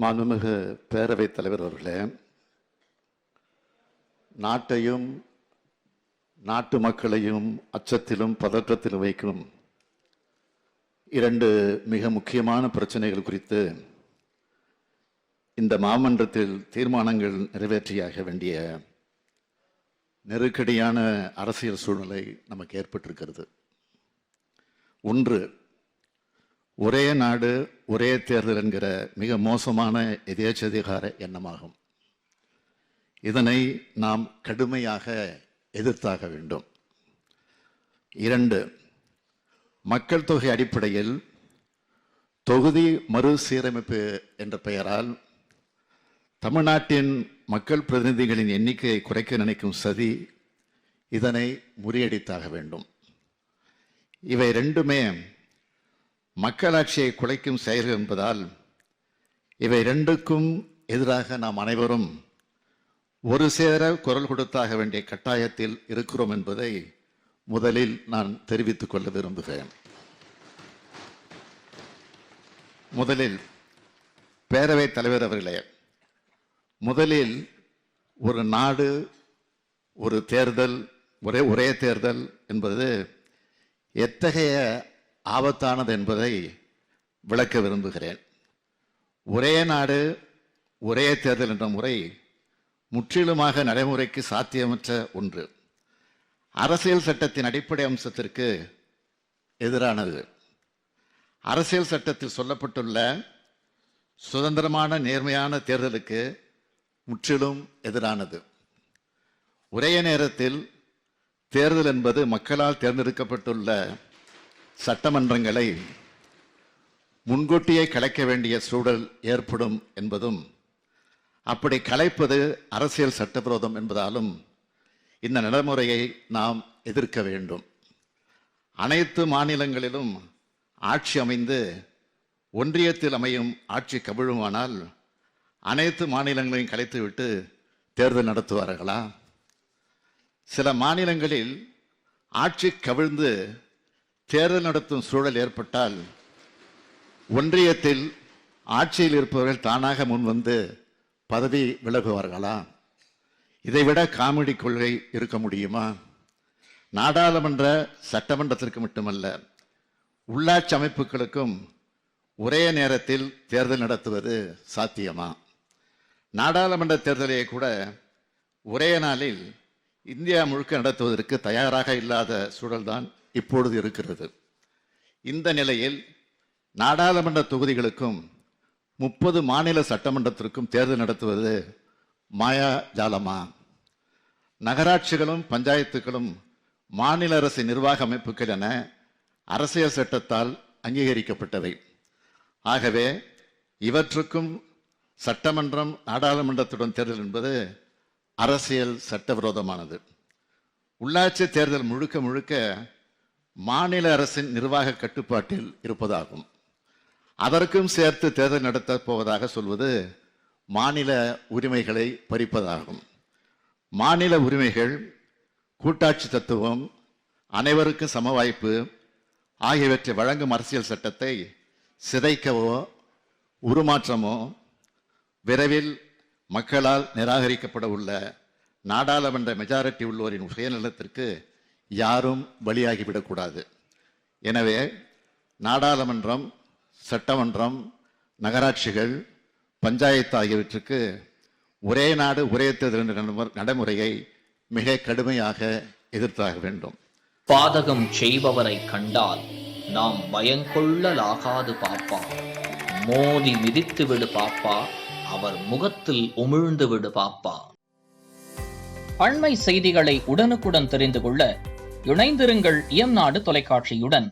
மாண்புமிகு பேரவைத் தலைவர் அவர்களே, நாட்டையும் நாட்டு மக்களையும் அச்சத்திலும் பதற்றத்திலும் வைக்கும் இரண்டு மிக முக்கியமான பிரச்சனைகள் குறித்து இந்த மாமன்றத்தில் தீர்மானங்கள் நிறைவேற்றியாக வேண்டிய நெருக்கடியான அரசியல் சூழ்நிலை நமக்கு ஏற்பட்டிருக்கிறது. ஒன்று, ஒரே நாடு ஒரே தேர்தல் என்கிற மிக மோசமான எதேச்சதிகார எண்ணமாகும். இதனை நாம் கடுமையாக எதிர்த்தாக வேண்டும். இரண்டு, மக்கள் தொகை அடிப்படையில் தொகுதி மறுசீரமைப்பு என்ற பெயரால் தமிழ்நாட்டின் மக்கள் பிரதிநிதிகளின் எண்ணிக்கையை குறைக்க நினைக்கும் சதி, இதனை முறியடித்தாக வேண்டும். இவை ரெண்டுமே மக்களாட்சியை குலைக்கும் செயல்கள் என்பதால் இவை ரெண்டுக்கும் எதிராக நாம் அனைவரும் ஒரு சேர குரல் கொடுத்தாக வேண்டிய கட்டாயத்தில் இருக்கிறோம் என்பதை முதலில் நான் தெரிவித்துக் கொள்ள விரும்புகிறேன். முதலில் பேரவைத் தலைவர் அவர்களே, முதலில் ஒரு நாடு ஒரு தேர்தல் ஒரே தேர்தல் என்பது எத்தகைய ஆபத்தானது என்பதை விளக்க விரும்புகிறேன். ஒரே நாடு ஒரே தேர்தல் என்ற முறை முற்றிலுமாக நடைமுறைக்கு சாத்தியமற்ற ஒன்று. அரசியல் சட்டத்தின் அடிப்படை அம்சத்திற்கு எதிரானது. அரசியல் சட்டத்தில் சொல்லப்பட்டுள்ள சுதந்திரமான நேர்மையான தேர்தலுக்கு முற்றிலும் எதிரானது. ஒரே நேரத்தில் தேர்தல் என்பது மக்களால் தேர்ந்தெடுக்கப்பட்டுள்ள சட்டமன்றங்களை முன்கூட்டியே கலைக்க வேண்டிய சூழல் ஏற்படும் என்பதும், அப்படி கலைப்பது அரசியல் சட்டவிரோதம் என்பதாலும் இந்த நடைமுறையை நாம் எதிர்க்க வேண்டும். அனைத்து மாநிலங்களிலும் ஆட்சி அமைந்து ஒன்றியத்தில் அமையும் ஆட்சி கவிழுமானால் அனைத்து மாநிலங்களையும் கலைத்துவிட்டு தேர்தல் நடத்துவார்களா? சில மாநிலங்களில் ஆட்சி கவிழ்ந்து தேர்தல் நடத்தும் சூழல் ஏற்பட்டால் ஒன்றியத்தில் ஆட்சியில் இருப்பவர்கள் தானாக முன்வந்து பதவி விலகுவார்களா? இதைவிட காமெடி கொள்கை இருக்க முடியுமா? நாடாளுமன்ற சட்டமன்றத்திற்கு மட்டுமல்ல, உள்ளாட்சி அமைப்புகளுக்கும் ஒரே நேரத்தில் தேர்தல் நடத்துவது சாத்தியமா? நாடாளுமன்ற தேர்தலை கூட ஒரே நாளில் இந்தியா முழுக்க நடத்துவதற்கு தயாராக இல்லாத சூழல்தான் இப்பொழுது இருக்கிறது. இந்த நிலையில் நாடாளுமன்ற தொகுதிகளுக்கும் 30 மாநில சட்டமன்றத்திற்கும் தேர்தல் நடத்துவது மாயாஜாலமா? நகராட்சிகளும் பஞ்சாயத்துகளும் மாநில அரசு நிர்வாக அமைப்புகள் என அரசியல் சட்டத்தால் அங்கீகரிக்கப்பட்டவை. ஆகவே இவற்றுக்கும் சட்டமன்றம் நாடாளுமன்றத்துடன் தேர்தல் என்பது அரசியல் சட்டவிரோதமானது. உள்ளாட்சி தேர்தல் முழுக்க முழுக்க மாநில அரசின் நிர்வாக கட்டுப்பாட்டில் இருப்பதாகும். அதற்கும் சேர்த்து தேர்தல் நடத்தப் போவதாக சொல்வது மாநில உரிமைகளை பறிப்பதாகும். மாநில உரிமைகள், கூட்டாட்சி தத்துவம், அனைவருக்கும் சம வாய்ப்பு ஆகியவற்றை வழங்கும் அரசியல் சட்டத்தை சிதைக்கவோ உருமாற்றமோ விரைவில் மக்களால் நிராகரிக்கப்பட உள்ள நாடாளுமன்ற மெஜாரிட்டி உள்ளோரின் சுயநலத்திற்கு யாரும் பலியாகிவிடக்கூடாது. எனவே நாடாளுமன்றம், சட்டமன்றம், நகராட்சிகள், பஞ்சாயத்து ஆகியவற்றுக்கு ஒரே நாடு ஒரே தேர்தல் என்ற நடைமுறையை மிக கடுமையாக எதிர்த்தாக வேண்டும். பாதகம் செய்பவரை கண்டால் நாம் பயங்கொள்ளலாகாது பாப்பா, மோதி மிதித்து விடு பாப்பா, அவர் முகத்தில் உமிழ்ந்து விடு பாப்பா. அண்மை செய்திகளை உடனுக்குடன் தெரிந்து கொள்ள இணைந்திருங்கள் இயம்நாடு தொலைக்காட்சியுடன்.